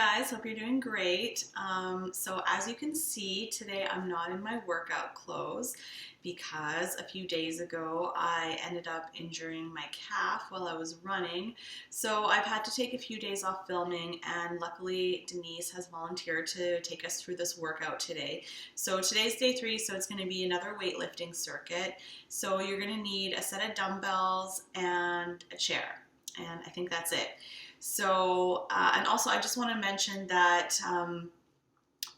Guys, hope you're doing great. So as you can see, today I'm not in my workout clothes because a few days ago I ended up injuring my calf while I was running. So I've had to take a few days off filming, and luckily Denise has volunteered to take us through this workout today. So today's day 3, so it's going to be another weightlifting circuit. So you're going to need a set of dumbbells and a chair, and I think that's it. So, and also I just want to mention that, I'm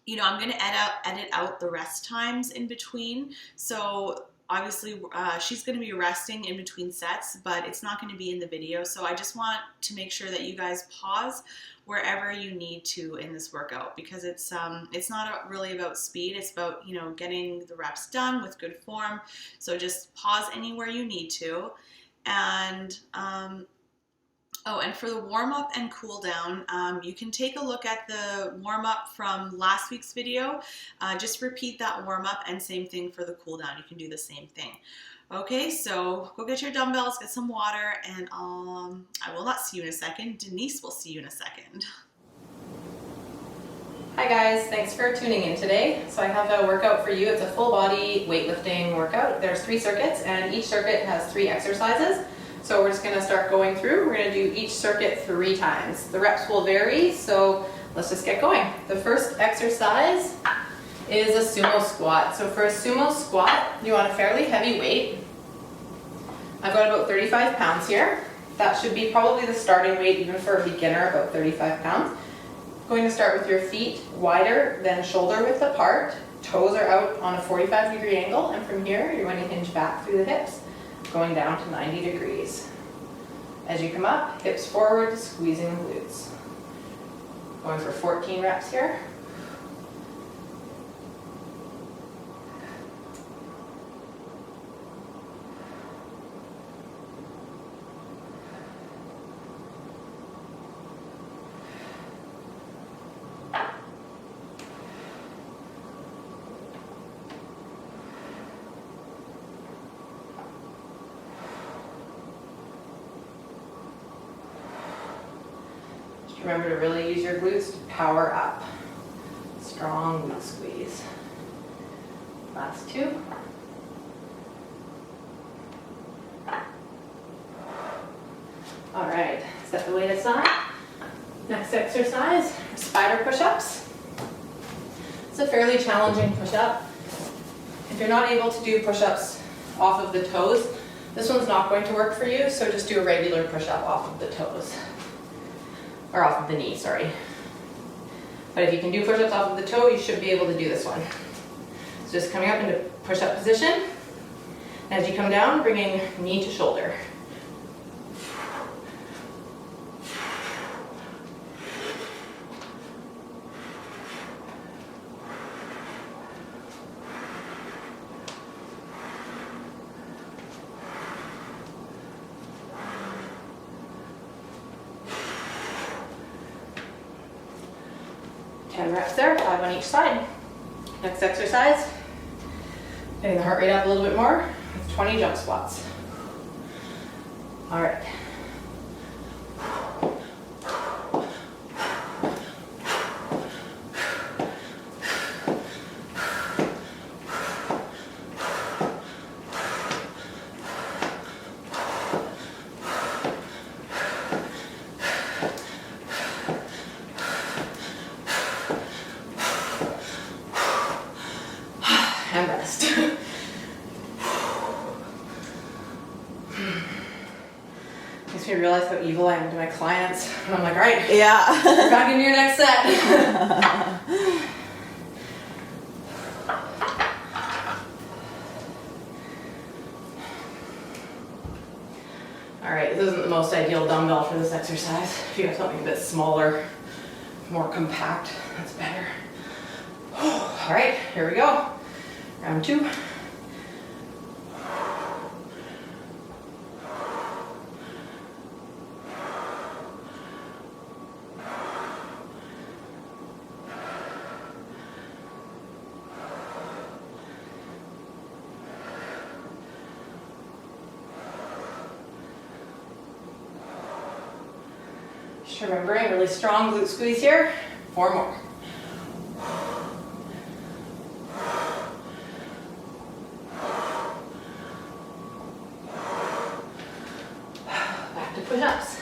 going to edit out the rest times in between. So obviously she's going to be resting in between sets, but it's not going to be in the video. So I just want to make sure that you guys pause wherever you need to in this workout, because it's not really about speed. It's about, getting the reps done with good form. So just pause anywhere you need to. And, oh, and for the warm-up and cool-down, you can take a look at the warm-up from last week's video. Just repeat that warm-up, and same thing for the cool-down. You can do the same thing. Okay, so go get your dumbbells, get some water, and I will not see you in a second. Denise will see you in a second. Hi guys, thanks for tuning in today. So I have a workout for you. It's a full-body weightlifting workout. There's 3 circuits, and each circuit has 3 exercises. So we're just going to start going through. We're going to do each circuit 3 times. The reps will vary, so let's just get going. The first exercise is a sumo squat. So for a sumo squat, you want a fairly heavy weight. I've got about 35 pounds here. That should be probably the starting weight even for a beginner, about 35 pounds. Going to start with your feet wider than shoulder width apart. Toes are out on a 45-degree angle, and from here you're going to hinge back through the hips, going down to 90 degrees. As you come up, hips forward, squeezing the glutes. Going for 14 reps here. Remember to really use your glutes to power up. Strong glute squeeze. Last 2. All right, set the weight aside. Next exercise, spider push-ups. It's a fairly challenging push-up. If you're not able to do push-ups off of the toes, this one's not going to work for you, so just do a regular push-up off of the toes. Or off of the knee, sorry. But if you can do push-ups off of the toe, you should be able to do this one. So just coming up into push-up position. As you come down, bringing knee to shoulder. Reps there, 5 on each side. Next exercise, getting the heart rate up a little bit more, 20 jump squats. All right. And rest. Makes me realize how evil I am to my clients. And I'm like, all right, Yeah. you're back into your next set. All right, this isn't the most ideal dumbbell for this exercise. If you have something a bit smaller, more compact, that's better. All right, here we go. Round 2. Just remembering, really strong glute squeeze here. 4 more. Back to push-ups.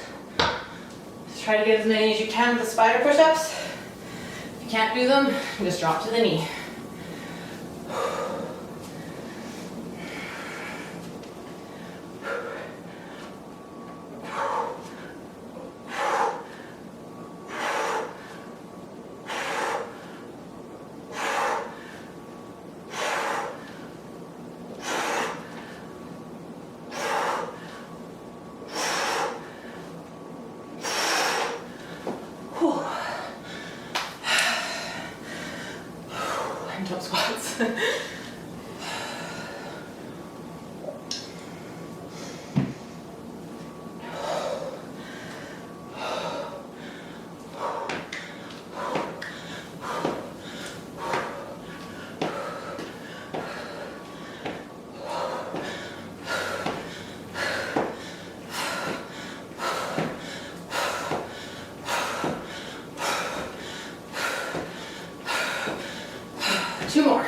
Just try to get as many as you can with the spider push-ups. If you can't do them, just drop to the knee. Jump squats. Two more.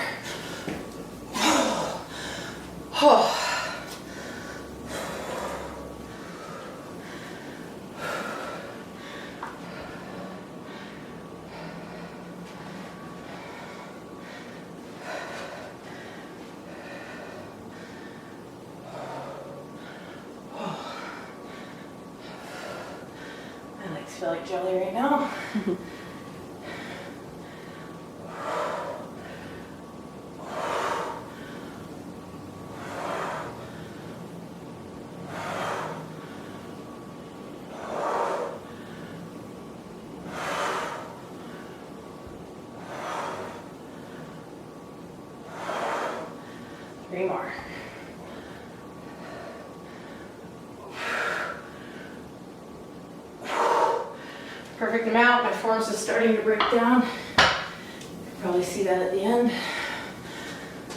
Oh. My legs feel like jelly right now. 3 more. Perfect amount. My form's just starting to break down. You can probably see that at the end.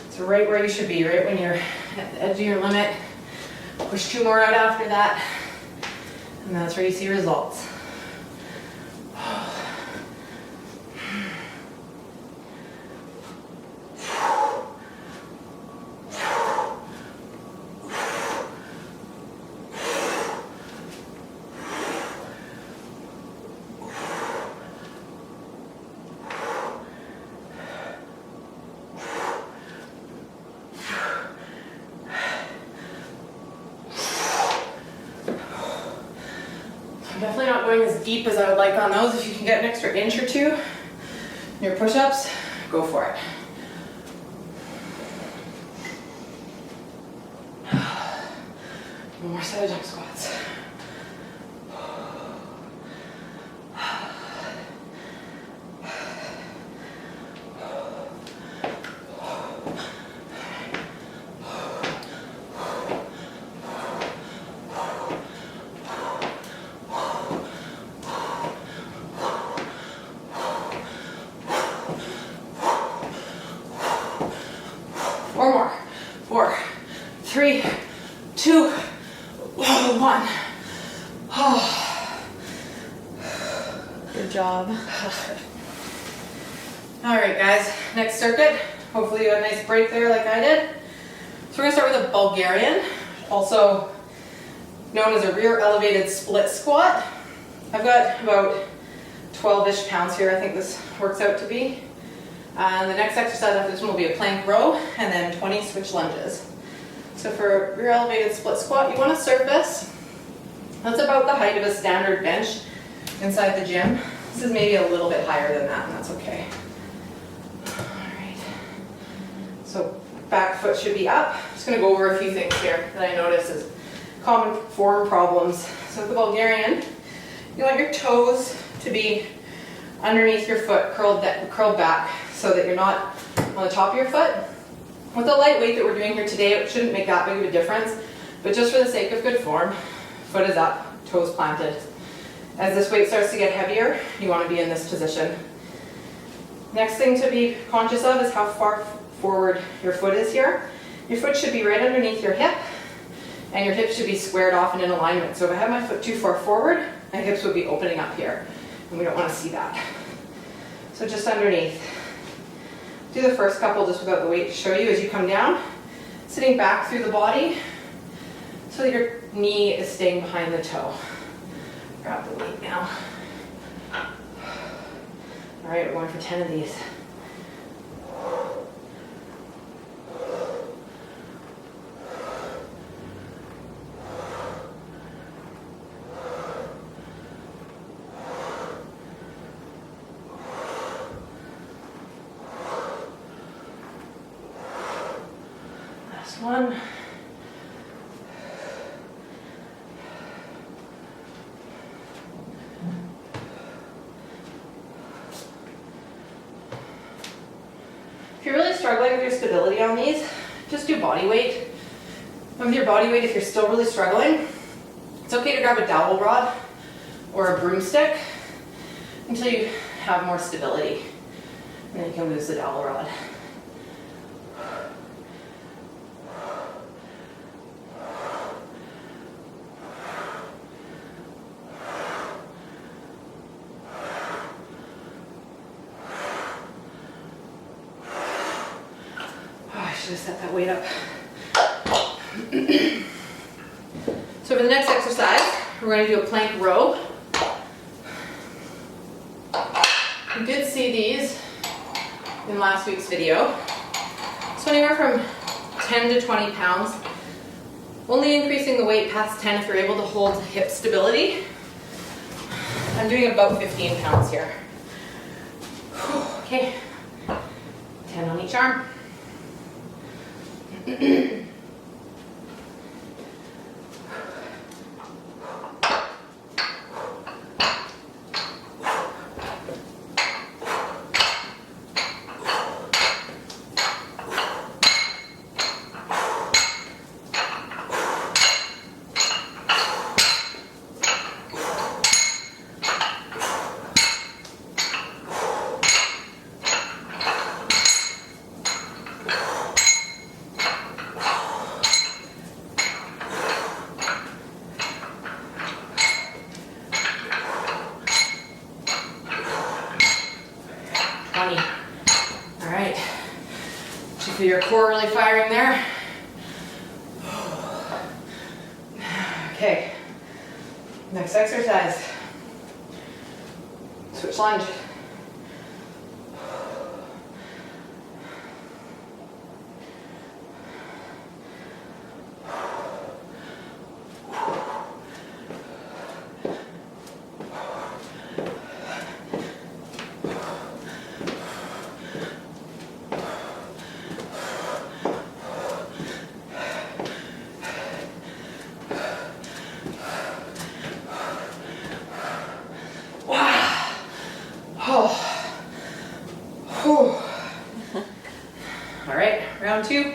So right where you should be, right when you're at the edge of your limit. Push 2 more out after that. And that's where you see results. I'm definitely not going as deep as I would like on those. If you can get an extra inch or 2 in your push-ups, go for it. One more set of jump squats. Four more. 4, 3, 2, 1. Oh. Good job. All right, guys, next circuit. Hopefully you had a nice break there like I did. So we're gonna start with a Bulgarian, also known as a rear elevated split squat. I've got about 12-ish pounds here, I think this works out to be. And the next exercise after this one will be a plank row and then 20 switch lunges. So for a rear elevated split squat, you want to surface. That's about the height of a standard bench inside the gym. This is maybe a little bit higher than that, and that's okay. All right. So back foot should be up. I'm just going to go over a few things here that I notice as common form problems. So with the Bulgarian, you want your toes to be underneath your foot, curled back, so that you're not on the top of your foot. With the light weight that we're doing here today, it shouldn't make that big of a difference, but just for the sake of good form, foot is up, toes planted. As this weight starts to get heavier, you want to be in this position. Next thing to be conscious of is how far forward your foot is here. Your foot should be right underneath your hip, and your hips should be squared off and in alignment. So if I have my foot too far forward, my hips would be opening up here, and we don't want to see that. So just underneath. Do the first couple just without the weight to show you as you come down, sitting back through the body so that your knee is staying behind the toe. Grab the weight now. All right, we're going for 10 of these. Last one. If you're really struggling with your stability on these, just do body weight. And with your body weight, if you're still really struggling, it's okay to grab a dowel rod or a broomstick until you have more stability. And then you can lose the dowel rod. Should have set that weight up. So for the next exercise, we're going to do a plank row. You did see these in last week's video. So anywhere from 10 to 20 pounds. Only increasing the weight past 10 if you're able to hold hip stability. I'm doing about 15 pounds here. Okay, 10 on each arm. All right, so feel your core really firing there. Okay, next exercise, switch lunge. All right, round two.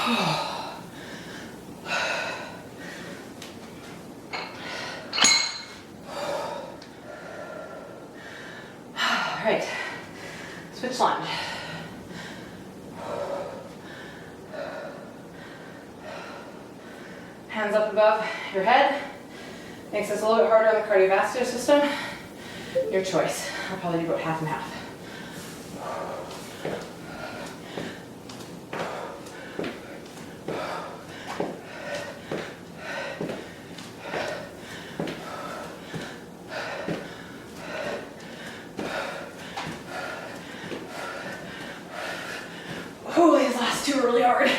All right, switch lunge. Hands up above your head. Makes this a little bit harder on the cardiovascular system. Your choice. I'll probably do about half and half. Oh, these last two are really hard.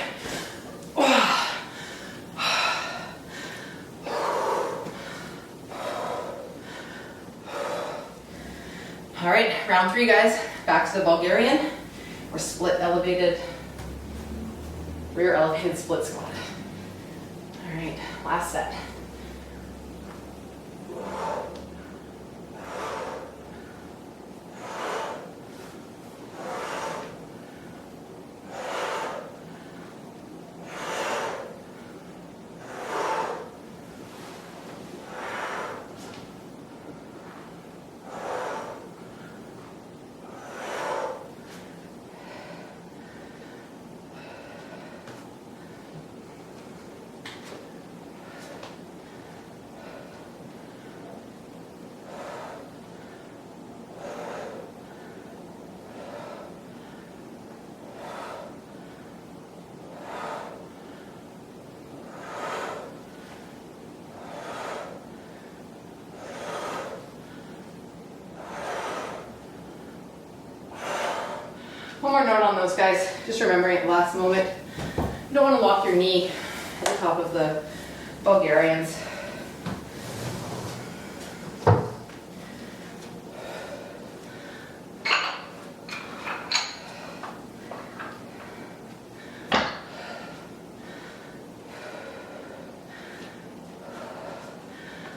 All right, round 3, guys. Back to the Bulgarian or split elevated, rear elevated split squat. All right, last set. One more note on those, guys. Just remembering at the last moment, you don't want to lock your knee at the top of the Bulgarians.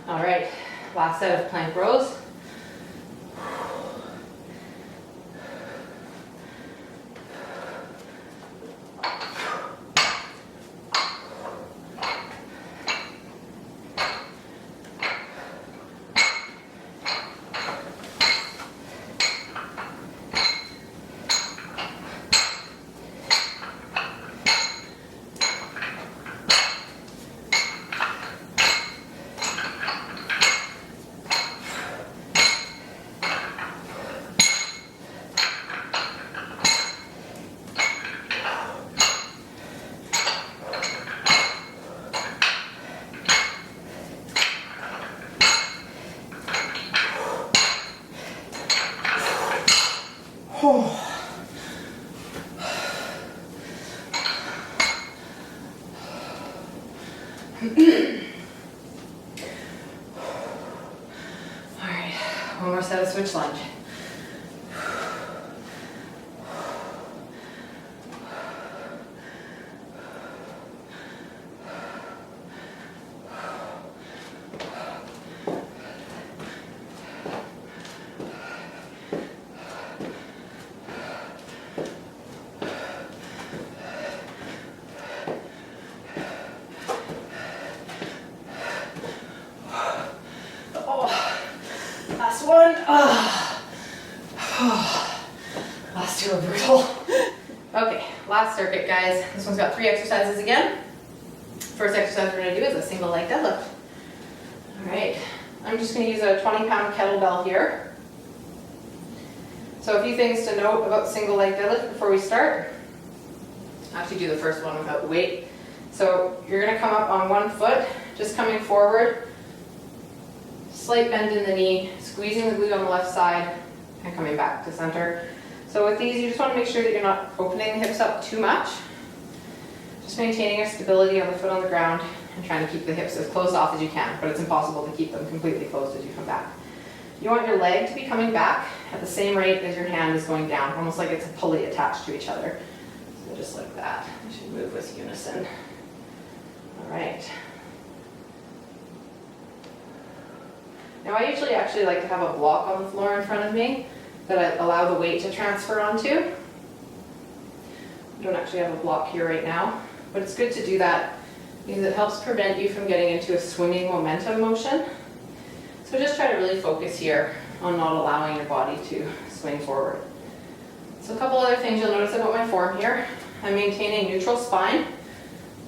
All right, last set of plank rows. Alright, one more set of switch lunge. Last one. Last two are brutal. Okay, last circuit, guys. This one's got 3 exercises again. First exercise we're going to do is a single leg deadlift. All right, I'm just going to use a 20-pound kettlebell here. So a few things to note about single leg deadlift before we start. I'll actually do the first one without the weight. So you're going to come up on one foot, just coming forward, slight bend in the knee, squeezing the glute on the left side, and coming back to center. So with these, you just want to make sure that you're not opening the hips up too much. Just maintaining a stability on the foot on the ground and trying to keep the hips as closed off as you can, but it's impossible to keep them completely closed as you come back. You want your leg to be coming back at the same rate as your hand is going down, almost like it's a pulley attached to each other. So just like that. You should move with unison. All right. Now I usually actually like to have a block on the floor in front of me that I allow the weight to transfer onto. I don't actually have a block here right now. but it's good to do that because it helps prevent you from getting into a swinging momentum motion. So just try to really focus here on not allowing your body to swing forward. So a couple other things you'll notice about my form here. I'm maintaining neutral spine.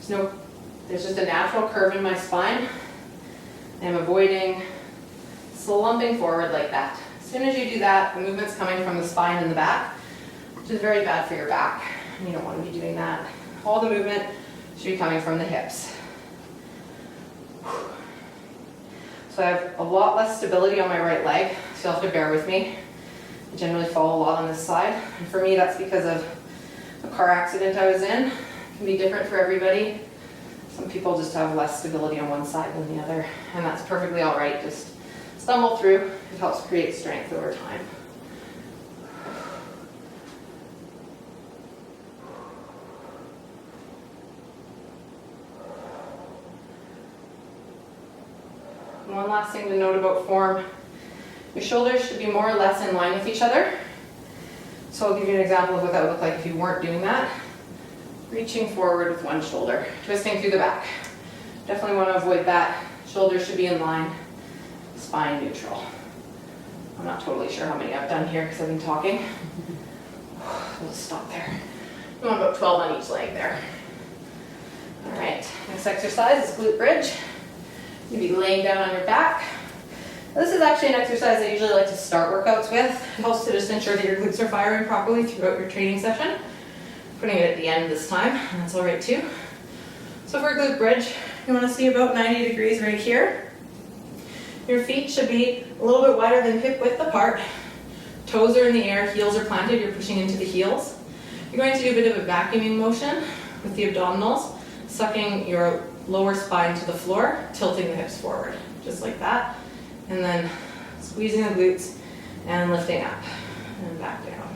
There's just a natural curve in my spine. I'm avoiding slumping forward like that. As soon as you do that, the movement's coming from the spine and the back, which is very bad for your back. You don't want to be doing that. All the movement should be coming from the hips. So I have a lot less stability on my right leg, so you'll have to bear with me. I generally fall a lot on this side. And for me, that's because of a car accident I was in. It can be different for everybody. Some people just have less stability on one side than the other, and that's perfectly all right. Just stumble through. It helps create strength over time. And one last thing to note about form. Your shoulders should be more or less in line with each other. So I'll give you an example of what that would look like if you weren't doing that. Reaching forward with one shoulder, twisting through the back. Definitely want to avoid that. Shoulders should be in line, spine neutral. I'm not totally sure how many I've done here because I've been talking. We'll stop there. We want about 12 on each leg there. All right, next exercise is glute bridge. You'll be laying down on your back. Now, this is actually an exercise I usually like to start workouts with. It helps to just ensure that your glutes are firing properly throughout your training session. Putting it at the end this time, and that's all right too. So for glute bridge, you want to see about 90 degrees right here. Your feet should be a little bit wider than hip width apart. Toes are in the air, heels are planted, you're pushing into the heels. You're going to do a bit of a vacuuming motion with the abdominals, sucking your lower spine to the floor, tilting the hips forward, just like that. And then squeezing the glutes and lifting up and back down.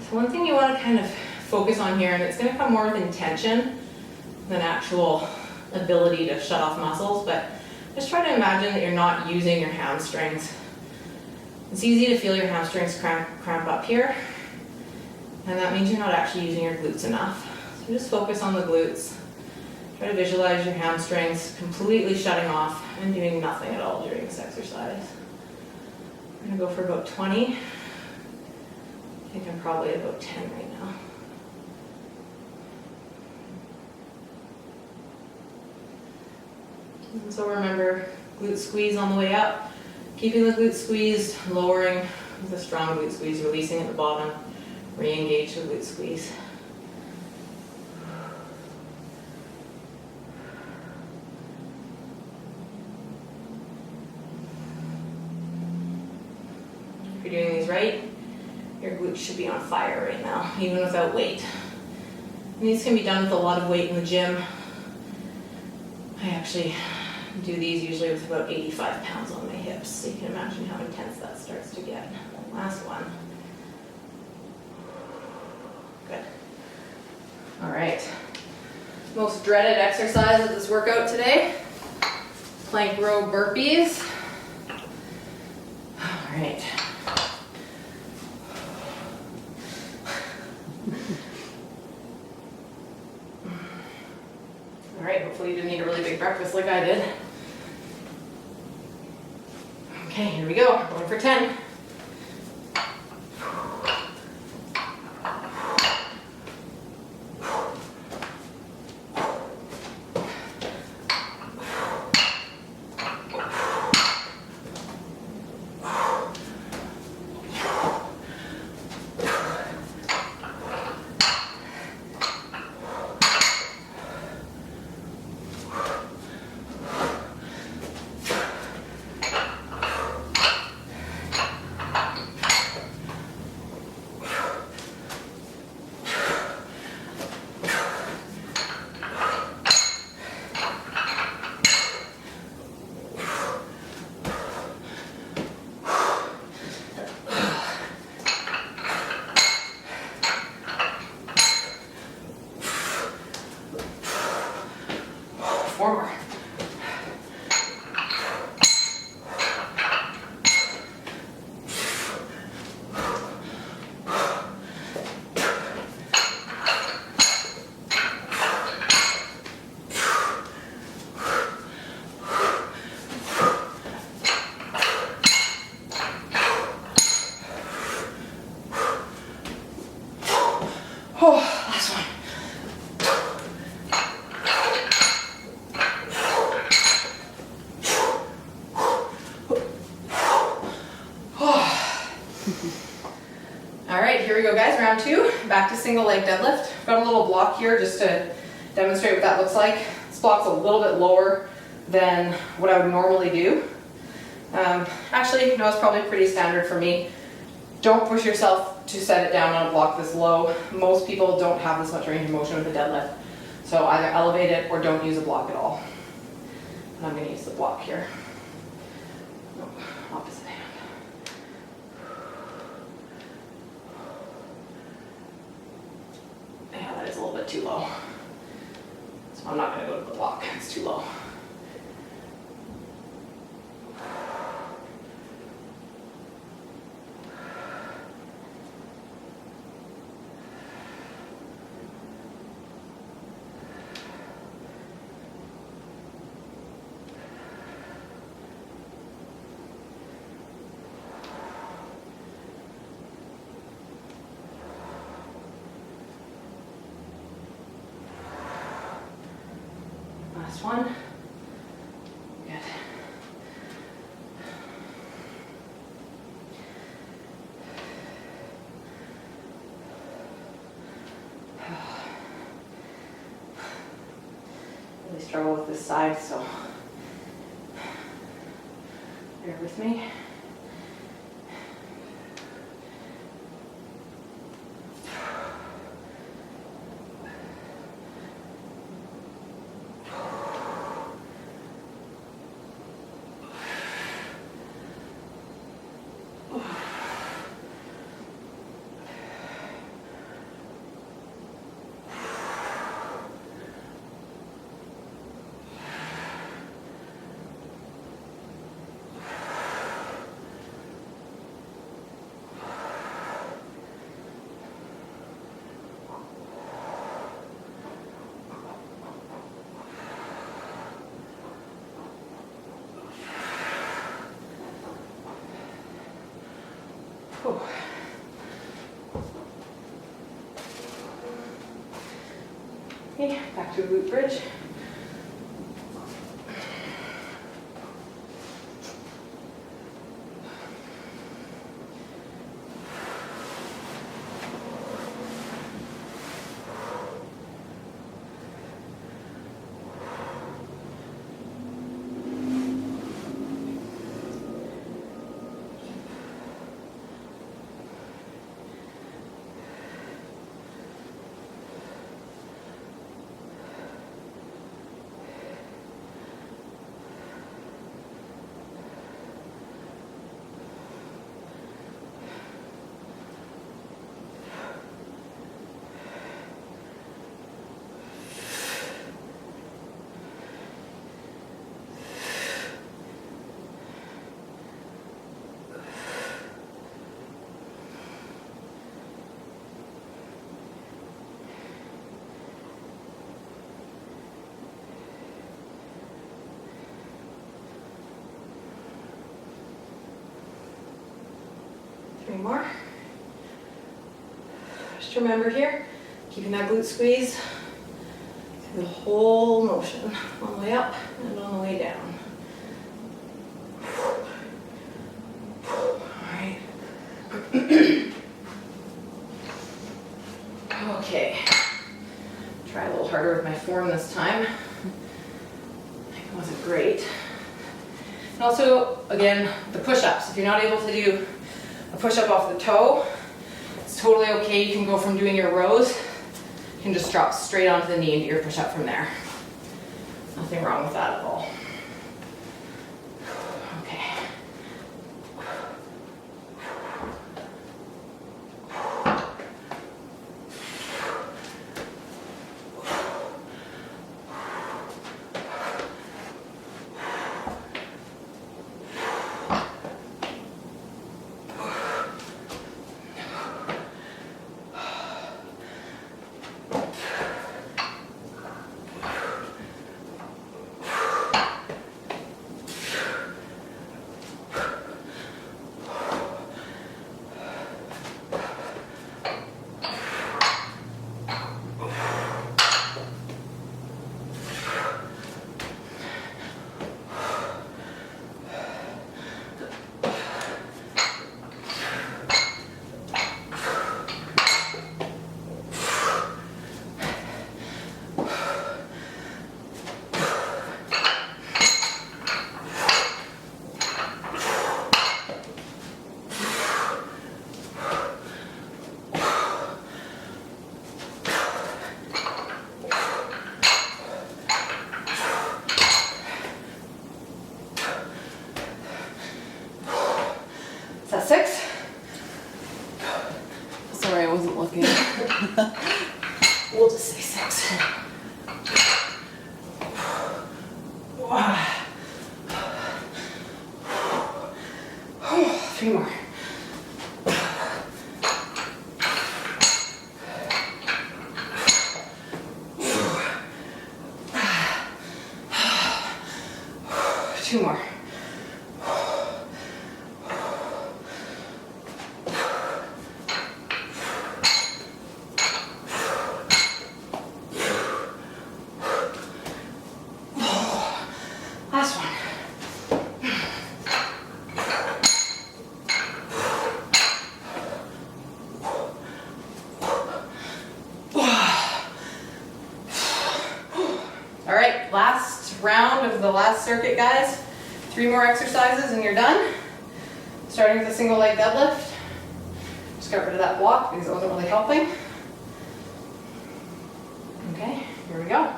So one thing you want to kind of focus on here, and it's going to come more with intention than actual ability to shut off muscles, but just try to imagine that you're not using your hamstrings. It's easy to feel your hamstrings cramp up here, and that means you're not actually using your glutes enough. So just focus on the glutes. Try to visualize your hamstrings completely shutting off and doing nothing at all during this exercise. I'm going to go for about 20. I think I'm probably at about 10 right now. And so remember, glute squeeze on the way up, keeping the glute squeezed, lowering with a strong glute squeeze, releasing at the bottom, re-engage the glute squeeze. If you're doing these right, your glutes should be on fire right now, even without weight. And these can be done with a lot of weight in the gym. I actually do these usually with about 85 pounds on my hips, so you can imagine how intense that starts to get. Last one. Good. All right. Most dreaded exercise of this workout today, plank row burpees. All right. All right, hopefully you didn't eat a really big breakfast like I did. Okay, here we go. Going for 10. Four more. round 2, back to single leg deadlift. I've got a little block here just to demonstrate what that looks like. This block's a little bit lower than what I would normally do. Actually, no, it's probably pretty standard for me. Don't push yourself to set it down on a block this low. Most people don't have this much range of motion with a deadlift. So either elevate it or don't use a block at all. And I'm going to use the block here. No, opposite hand. Yeah, that is a little bit too low. So I'm not going to go to the block. It's too low. Last one. Good. Really struggle with this side, so bear with me. Whew. Okay, back to a glute bridge. Three more. Just remember here, keeping that glute squeeze through the whole motion, on the way up and on the way down. Alright. Okay. Try a little harder with my form this time. It wasn't great. And also, again, the push-ups. If you're not able to do a push-up off the toe, it's totally okay. You can go from doing your rows, you can just drop straight onto the knee and do your push-up from there. Nothing wrong with that at all. Okay. 66. 3 more. 2 more. Last one. All right, last round of the last circuit, guys. 3 more exercises and you're done. Starting with a single leg deadlift. Just got rid of that block because it wasn't really helping. Okay, here we go.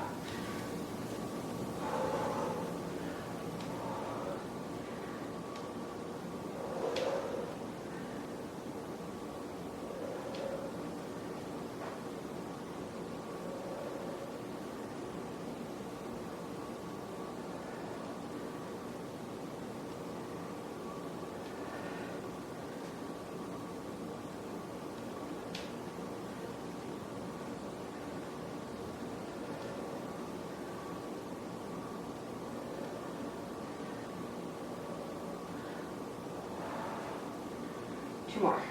Two more.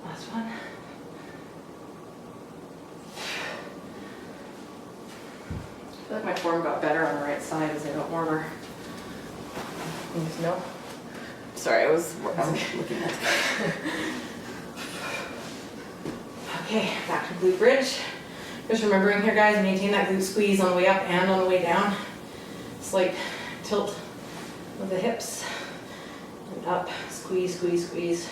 Last one. I feel like my form got better on the right side as I got warmer. No? Sorry, I was looking at it. Okay, back to glute bridge. Just remembering here, guys, maintain that glute squeeze on the way up and on the way down. Slight tilt of the hips. And up, squeeze, squeeze, squeeze.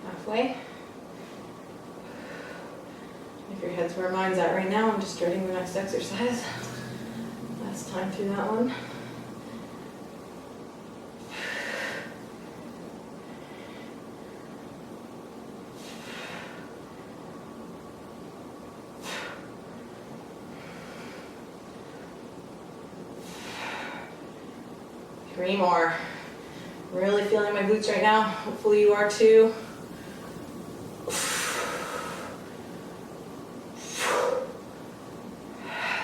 Halfway. If your head's where mine's at right now, I'm just starting the next exercise. Last time through that one. Three more. Really feeling my glutes right now. Hopefully you are too.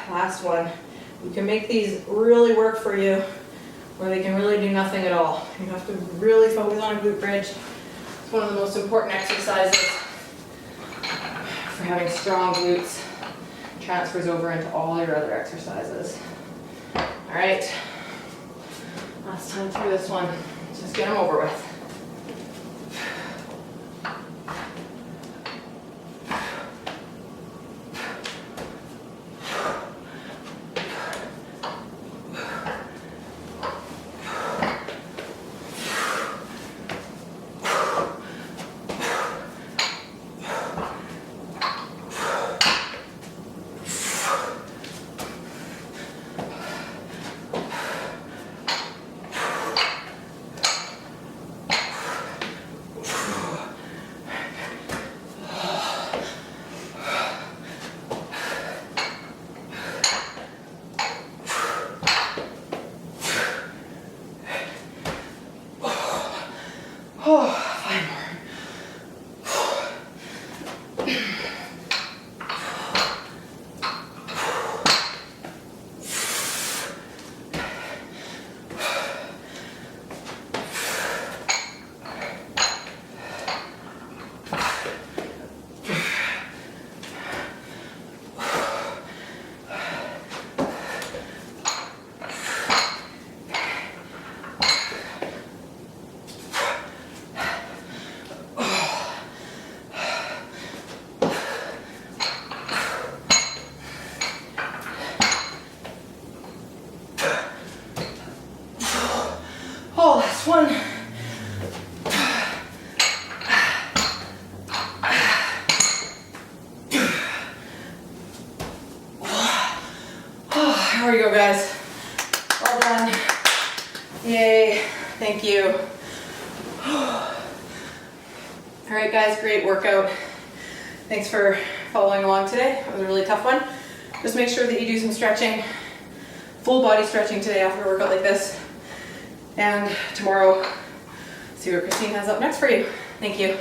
Last one. You can make these really work for you, or they can really do nothing at all. You have to really focus on a glute bridge. It's one of the most important exercises for having strong glutes. Transfers over into all your other exercises. All right. Last time through this one. Let's just get them over with. There we go, guys. Well done. Yay. Thank you. All right, guys, great workout. Thanks for following along today. It was a really tough one. Just make sure that you do some stretching, full body stretching today after a workout like this. And tomorrow, see what Christine has up next for you. Thank you.